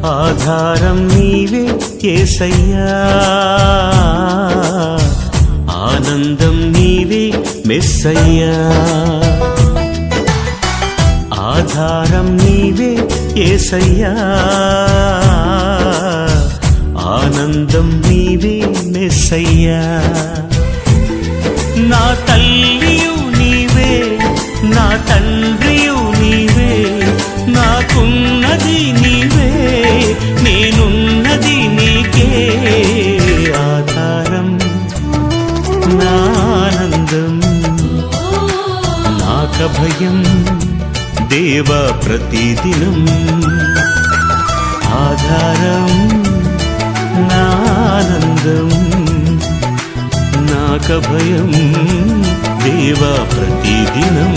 ఆధారం నీవే యేసయ్యా, ఆనందం నీవే మెస్సయ్యా. ఆధారం నీవే యేసయ్యా, ఆనందం నీవే మెస్సయ్యా. నా తల్లియు నీవే, నా తండ్రియు నీవే, నాకున్నది నీవే, నేనున్నది నీకే. ఆధారం నా ఆనందం నాకభయం దేవా ప్రతిదినం. ఆధారం నా ఆనందం నాకభయం దేవా ప్రతిదినం.